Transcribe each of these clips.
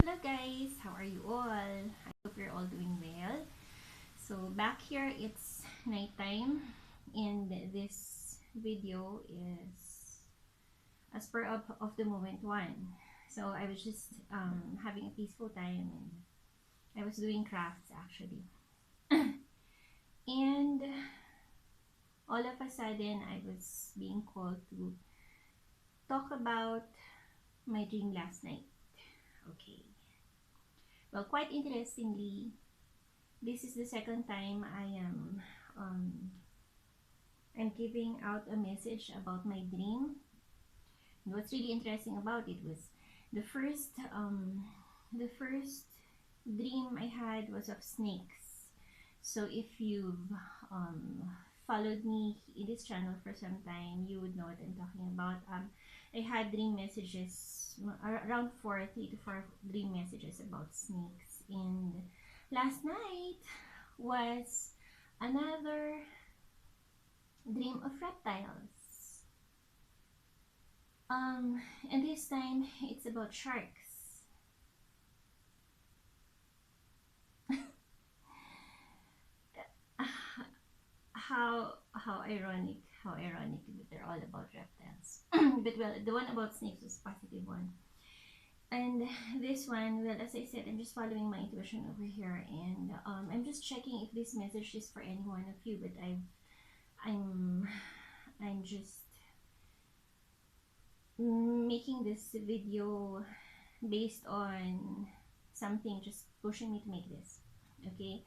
Hello guys, how are you all? I hope you're all doing well. So back here it's nighttime and this video is as per of the moment one. So I was just having a peaceful time and I was doing crafts actually. And all of a sudden I was being called to talk about my dream last night. Okay. Well, quite interestingly, this is the second time um, I'm giving out a message about my dream. And what's really interesting about it was the first the first dream I had was of snakes. So if you've um, followed me in this channel for some time, you would know what I'm talking about. I had dream messages around 3 to 4 dream messages about snakes, and last night was another dream of reptiles. And this time it's about sharks. How ironic, that they're all about reptiles. But well, the one about snakes was a positive one. And this one, well, as I said, I'm just following my intuition over here, and I'm just checking if this message is for any one of you. But I'm I'm just making this video based on something just pushing me to make this. Okay.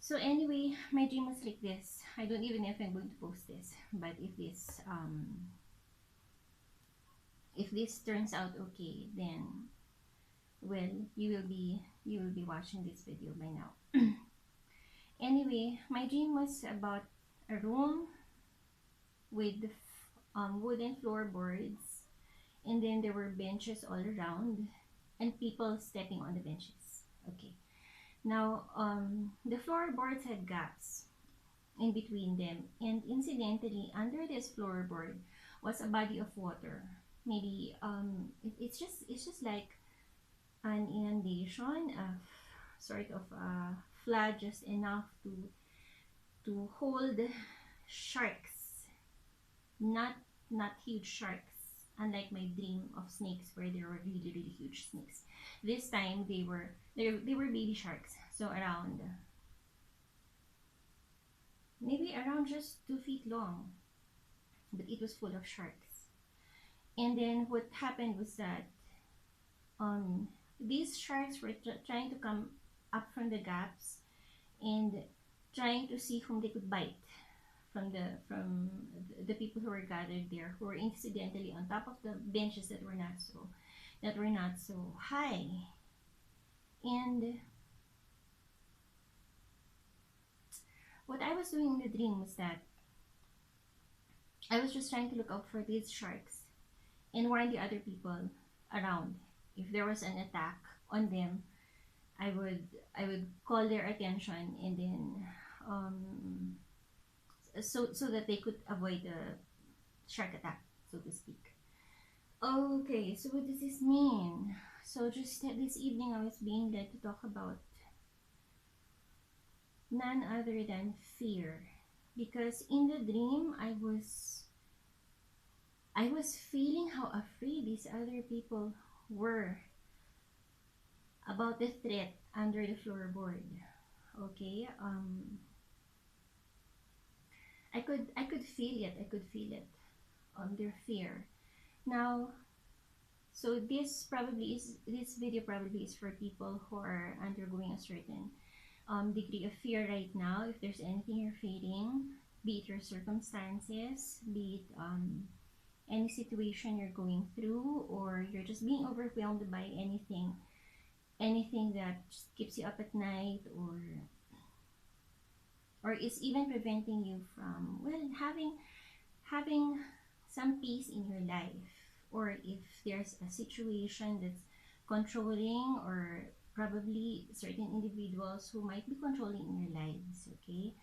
So anyway, my dream was like this. I don't even know if I'm going to post this, but if this turns out okay, then well, you will be watching this video by now. Anyway, my dream was about a room with wooden floorboards, and then there were benches all around and people stepping on the benches. Okay. Now, the floorboards had gaps in between them, and incidentally, under this floorboard was a body of water. Maybe it's just like an inundation of sort of a flood, just enough to hold sharks, not huge sharks. Unlike my dream of snakes, where there were really huge snakes, this time they were baby sharks. So around maybe around just 2 feet long, but it was full of sharks. And then what happened was that um, these sharks were trying to come up from the gaps and trying to see whom they could bite from the people who were gathered there, who were incidentally on top of the benches that were not so high. And what I was doing in the dream was that I was just trying to look out for these sharks and warn the other people around. If there was an attack on them, I would call their attention, and then so that they could avoid the shark attack, so to speak. Okay, so what does this mean? So just this evening I was being led to talk about none other than fear, because in the dream I was feeling how afraid these other people were about the threat under the floorboard. Okay, I could feel it. Their fear. Now, so this video probably is for people who are undergoing a certain degree of fear right now. If there's anything you're feeling, be it your circumstances, be it any situation you're going through, or you're just being overwhelmed by anything that just keeps you up at night, or is even preventing you from, well, having some peace in your life, or if there's a situation that's controlling, or probably certain individuals who might be controlling in your lives. Okay,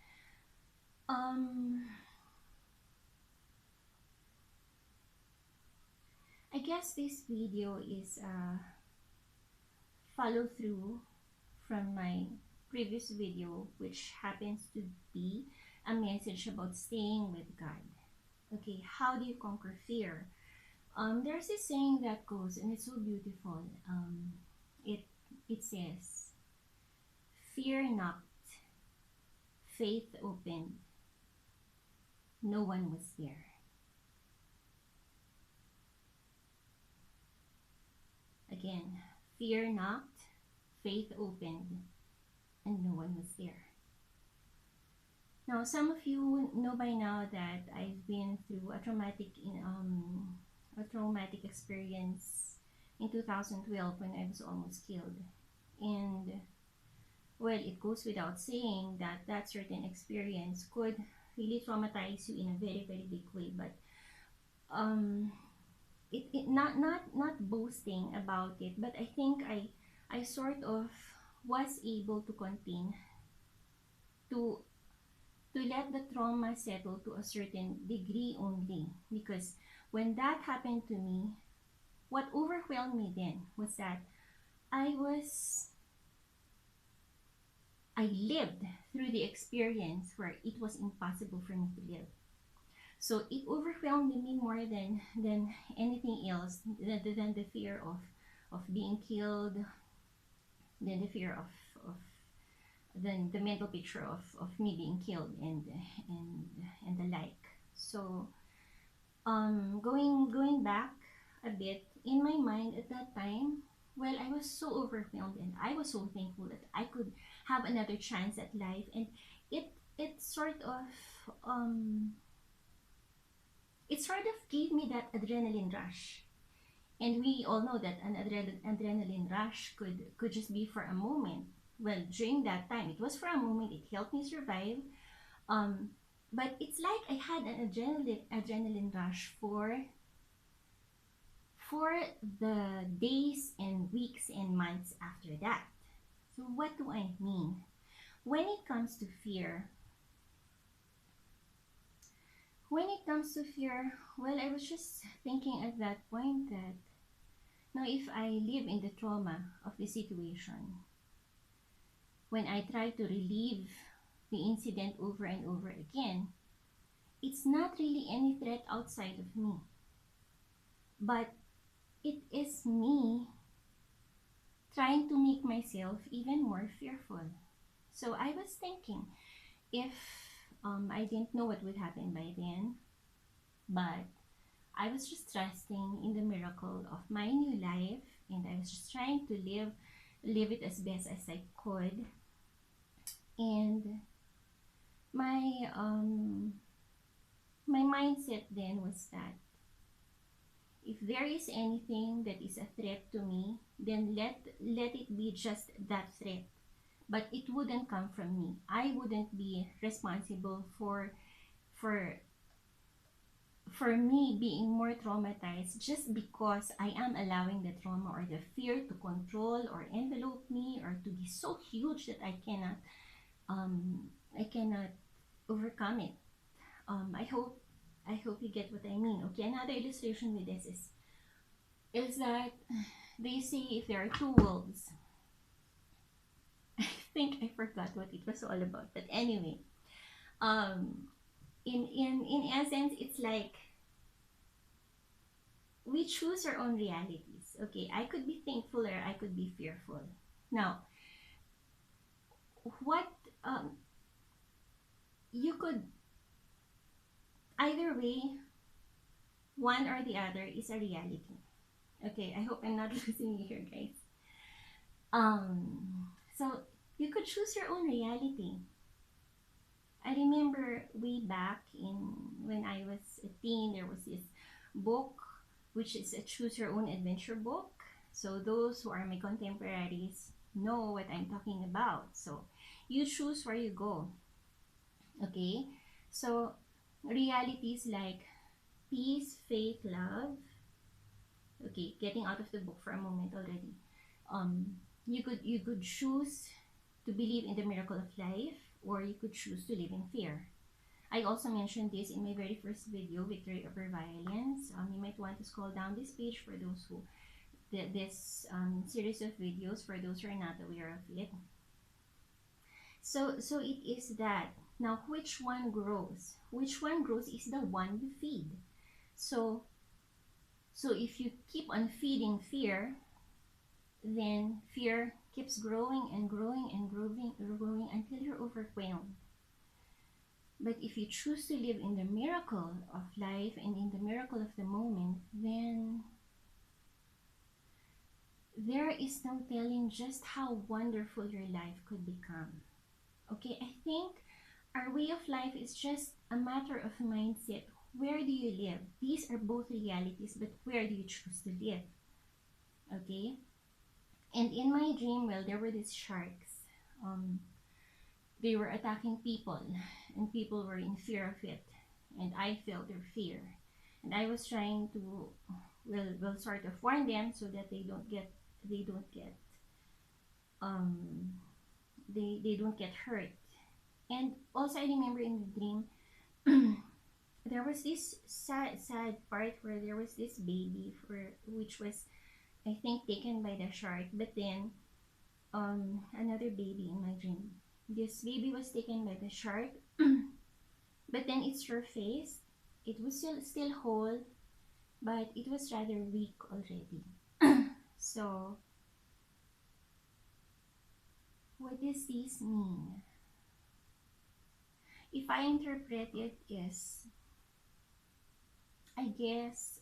I guess this video is follow through from my previous video, which happens to be a message about staying with God. Okay, how do you conquer fear? There's this saying that goes, and it's so beautiful. It it says, "Fear not, faith opened, no one was there." Again, fear not, faith opened, and no one was there. Now, some of you know by now that I've been through a traumatic experience in 2012 when I was almost killed. And well, it goes without saying that that certain experience could really traumatize you in a very, very big way. But um, it not boasting about it, but I think I sort of was able to contain, to let the trauma settle to a certain degree only, because when that happened to me, what overwhelmed me then was that I was I lived through the experience where it was impossible for me to live. So it overwhelmed me more than anything else, than the fear of being killed, than the fear of than the mental picture of me being killed and the like. So going back a bit in my mind at that time, well, I was so overwhelmed and I was so thankful that I could have another chance at life, and it it sort of um it sort of gave me that adrenaline rush. And we all know that an adrenaline rush could just be for a moment. Well, during that time, it was for a moment. It helped me survive. Um, but it's like I had an adrenaline rush for the days and weeks and months after that. So what do I mean? When it comes to fear, well, I was just thinking at that point that now if I live in the trauma of the situation, when I try to relive the incident over and over again, it's not really any threat outside of me, but it is me trying to make myself even more fearful. So I was thinking, if I didn't know what would happen by then, but I was just trusting in the miracle of my new life, and I was just trying to live it as best as I could. And my mindset then was that if there is anything that is a threat to me, then let it be just that threat, but it wouldn't come from me. I wouldn't be responsible for for me being more traumatized just because I am allowing the trauma or the fear to control or envelope me, or to be so huge that I cannot overcome it. I hope you get what I mean. Okay, another illustration with this is that they say if there are two wolves, I think I forgot what it was all about, but anyway, in essence, it's like we choose our own realities. Okay, I could be thankful or I could be fearful. Now, what you could, either way, one or the other is a reality. Okay, I hope I'm not losing you here, guys. So you could choose your own reality. I remember way back in when I was a teen, there was this book which is a choose your own adventure book. So those who are my contemporaries know what I'm talking about. So you choose where you go. Okay, so realities like peace, faith, love. Okay, getting out of the book for a moment already. You could choose to believe in the miracle of life, or you could choose to live in fear. I also mentioned this in my very first video, Victory Over Violence. You might want to scroll down this page for those this series of videos for those who are not aware of it. So it is that. Now, which one grows? Which one grows is the one you feed. So if you keep on feeding fear, then fear keeps growing and growing and growing until you're overwhelmed. But if you choose to live in the miracle of life and in the miracle of the moment, then there is no telling just how wonderful your life could become. Okay, I think our way of life is just a matter of mindset. Where do you live? These are both realities, but where do you choose to live? Okay? And in my dream, well, there were these sharks. They were attacking people, and people were in fear of it. And I felt their fear. And I was trying to, well, sort of warn them so that they don't get um, they don't get hurt. And also, I remember in the dream, there was this sad part where there was this baby which was, I think, taken by the shark. But then, another baby in my dream. This baby was taken by the shark, but then it surfaced. It was still whole, but it was rather weak already. So, what does this mean? If I interpret it is, I guess,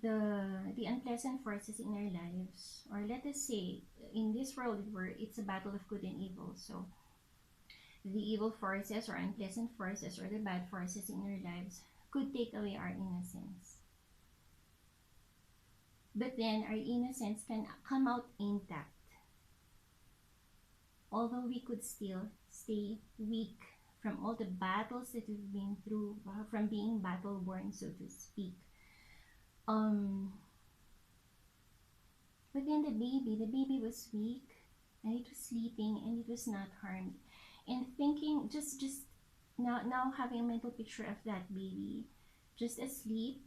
the unpleasant forces in our lives, or let us say in this world where it's a battle of good and evil, so the evil forces or unpleasant forces or the bad forces in our lives could take away our innocence. But then our innocence can come out intact, although we could still stay weak from all the battles that we've been through, from being battle worn, so to speak. But then the baby was weak, and it was sleeping, and it was not harmed. And thinking, just now having a mental picture of that baby just asleep,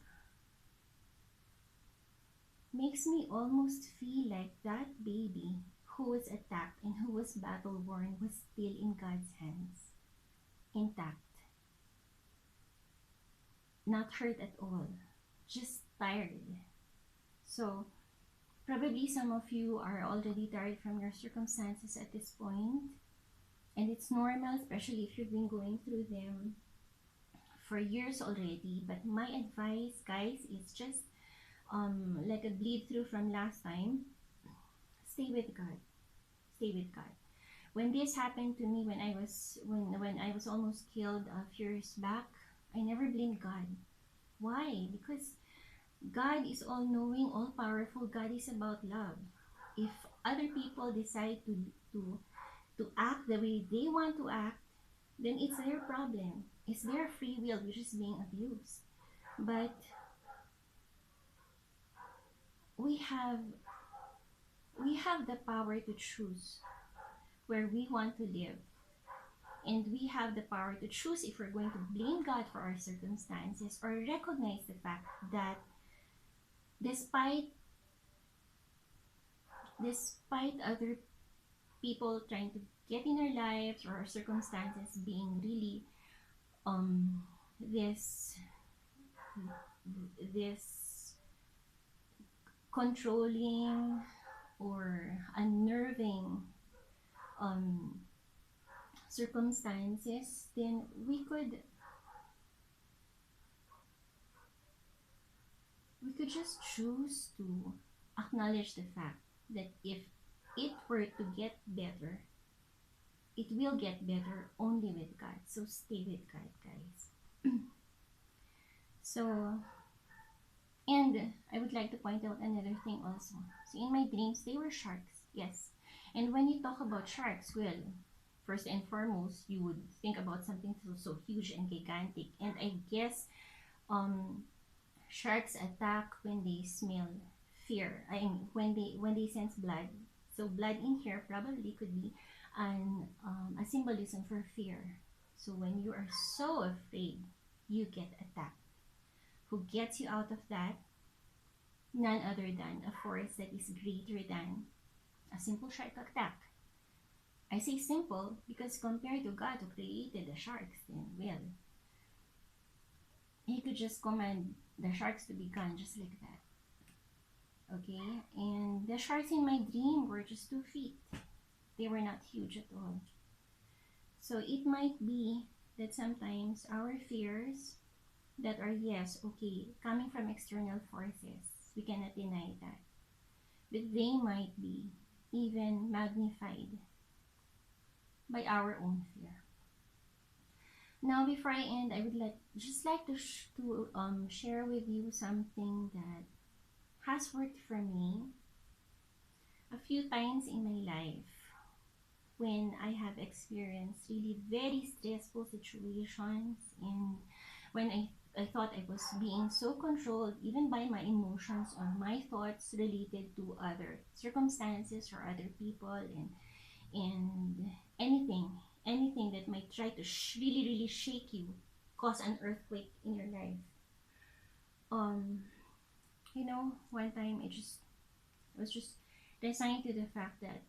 makes me almost feel like that baby who was attacked and who was battle worn was still in God's hands, intact, not hurt at all, just tired. So probably some of you are already tired from your circumstances at this point, and it's normal, especially if you've been going through them for years already. But my advice, guys, is just like a bleed through from last time. Stay with God. Stay with God. When this happened to me, when I was almost killed a few years back, I never blamed God. Why? Because God is all knowing, all powerful. God is about love. If other people decide to act the way they want to act, then it's their problem. It's their free will which is being abused. But we have the power to choose where we want to live. And we have the power to choose if we're going to blame God for our circumstances or recognize the fact that despite other people trying to get in our lives or our circumstances being really this controlling or unnerving circumstances, then we could just choose to acknowledge the fact that if it were to get better, it will get better only with God. So stay with God, guys. So, and I would like to point out another thing also. So in my dreams, they were sharks, yes. And when you talk about sharks, well, first and foremost, you would think about something so huge and gigantic. And I guess sharks attack when they smell fear. I mean, when they sense blood. So blood in here probably could be a symbolism for fear. So when you are so afraid, you get attacked. Who gets you out of that? none other than a force that is greater than a simple shark attack. I say simple because compared to God who created the sharks, then, well, he could just command the sharks to be gone just like that. Okay? And the sharks in my dream were just 2 feet. They were not huge at all. So it might be that sometimes our fears that are, yes, okay, coming from external forces, we cannot deny that. But they might be even magnified by our own fear. Now, before I end, I would like to share with you something that has worked for me a few times in my life when I have experienced really very stressful situations, and when I thought I was being so controlled even by my emotions or my thoughts related to other circumstances or other people, and anything that might try to really shake you, cause an earthquake in your life. um One time I was just resigned to the fact that,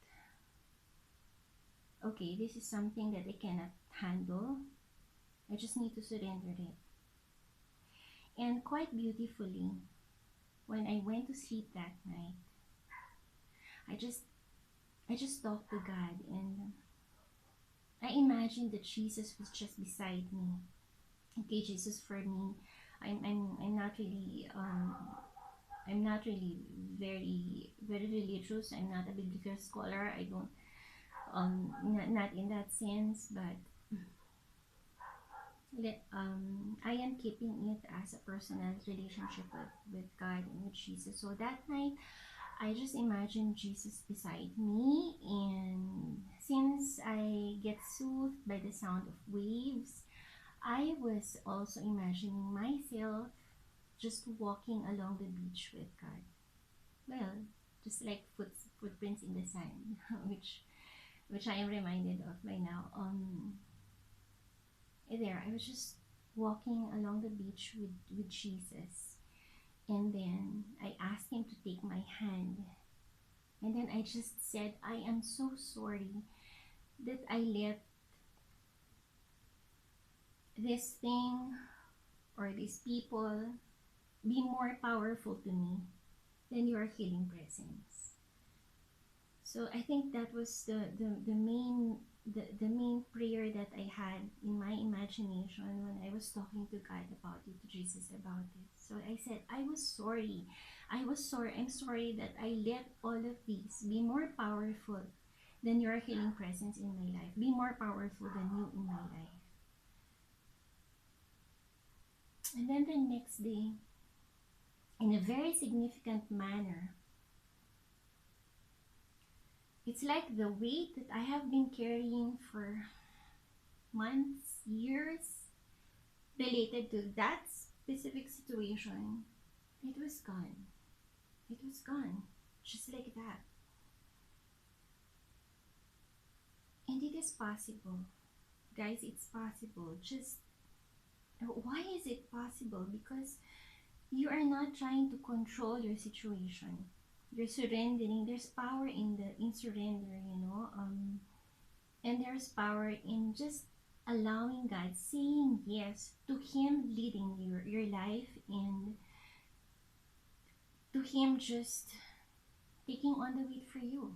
okay, this is something that I cannot handle. I just need to surrender it. And quite beautifully, when I went to sleep that night, I just talked to God, and I imagined that Jesus was just beside me. Okay, Jesus, for me, I'm not really very religious. I'm not a biblical scholar. I don't not in that sense, but I am keeping it as a personal relationship with God and with Jesus. So that night, I just imagined Jesus beside me, and since I get soothed by the sound of waves, I was also imagining myself just walking along the beach with God. Well, just like footprints in the sand, which I am reminded of right now. There, I was just walking along the beach with Jesus, and then I asked him to take my hand, and then I just said, I am so sorry that I let this thing or these people be more powerful to me than your healing presence. So I think that was the main prayer that I had in my imagination when I was talking to God about it, to Jesus about it. So I said, I was sorry. I'm sorry that I let all of these be more powerful than your healing presence in my life. Be more powerful than you in my life. And then the next day, in a very significant manner, it's like the weight that I have been carrying for months, years, related to that specific situation, it was gone. It was gone. Just like that. And it is possible. Guys, it's possible. Just, why is it possible? Because you are not trying to control your situation. You're surrendering. There's power in surrender, and there's power in just allowing God, saying yes to Him leading your life, and to Him just taking on the weight for you.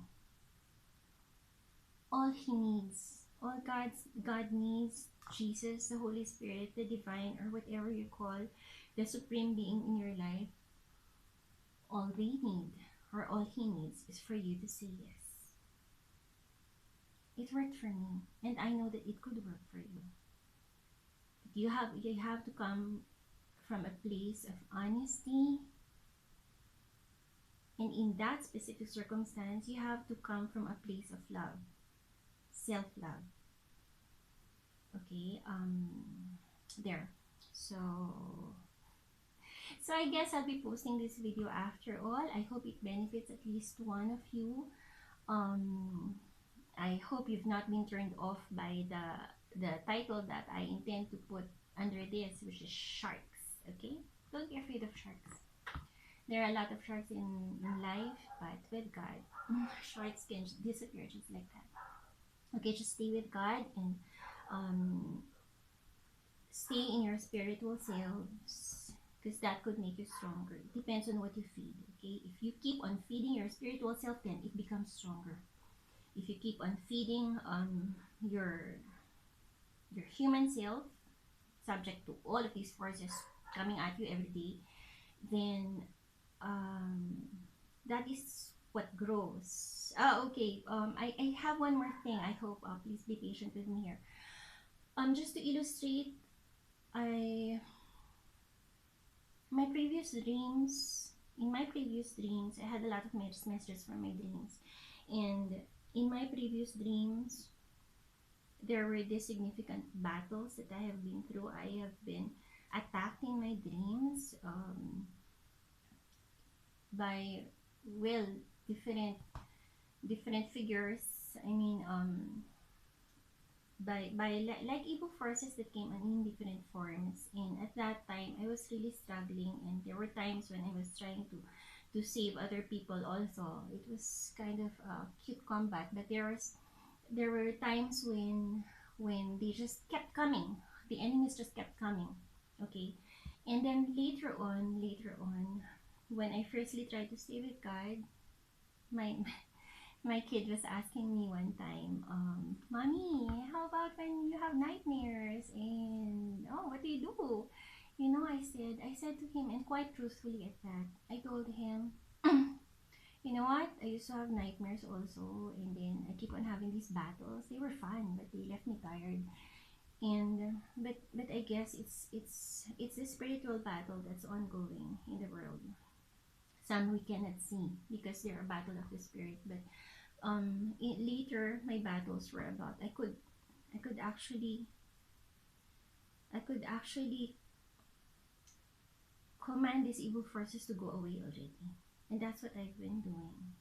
All He needs, all God needs, Jesus, the Holy Spirit, the divine, or whatever you call the supreme being in your life, all they need, or all He needs, is for you to say yes. It worked for me, and I know that it could work for you. But you have to come from a place of honesty, and in that specific circumstance, you have to come from a place of love, self-love. Okay, there. So I guess I'll be posting this video after all. I hope it benefits at least one of you. I hope you've not been turned off by the title that I intend to put under this, which is sharks. Okay, don't be afraid of sharks. There are a lot of sharks in life, but with God, sharks can disappear just like that. Okay, just stay with God and um, stay in your spiritual selves because that could make you stronger. It depends on what you feed. Okay, if you keep on feeding your spiritual self, then it becomes stronger. If you keep on feeding your human self, subject to all of these forces coming at you every day, then um, that is what grows. Okay. I have one more thing. I hope please be patient with me here. Just to illustrate, I my previous dreams. In my previous dreams, I had a lot of messages from my dreams, and in my previous dreams, there were these significant battles that I have been through. I have been attacked in my dreams by well different figures. I mean, like evil forces that came in different forms. And at that time, I was really struggling, and there were times when I was trying to save other people. Also, it was kind of a cute combat, but there were times when they just kept coming. The enemies just kept coming. Okay, and then later on, when I firstly tried to stay with God, my my kid was asking me one time, Mommy, how about when you have nightmares? And oh, what do you do? I said to him, and quite truthfully at that, I told him, you know what? I used to have nightmares also, and then I keep on having these battles. They were fun, but they left me tired. And but I guess it's a spiritual battle that's ongoing in the world. Some we cannot see because they're a battle of the spirit, but later my battles were about I could actually I could actually command these evil forces to go away already, and that's what I've been doing.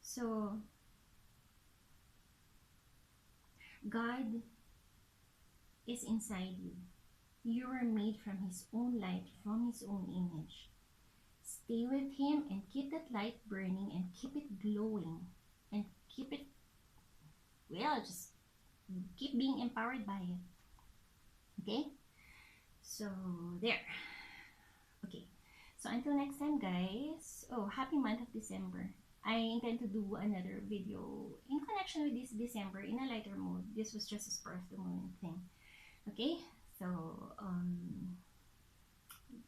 So God is inside you. You were made from His own light, from His own image. Stay with Him and keep that light burning and keep it glowing and keep it, well, just keep being empowered by it. Okay? So, there. Okay. So, until next time, guys. Oh, happy month of December. I intend to do another video in connection with this December in a lighter mode. This was just a spur of the moment thing. Okay? So,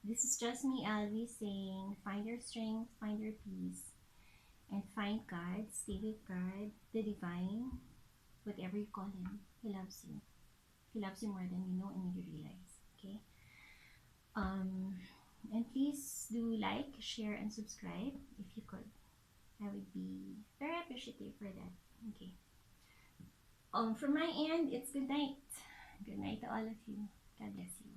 this is just me, Alvie, saying find your strength, find your peace, and find God. Stay with God, the divine, whatever you call Him. He loves you. He loves you more than you know and you realize. Okay? Um, and please do like, share, and subscribe if you could. I would be very appreciative for that. Okay. From my end, it's good night. Good night to all of you. God bless you.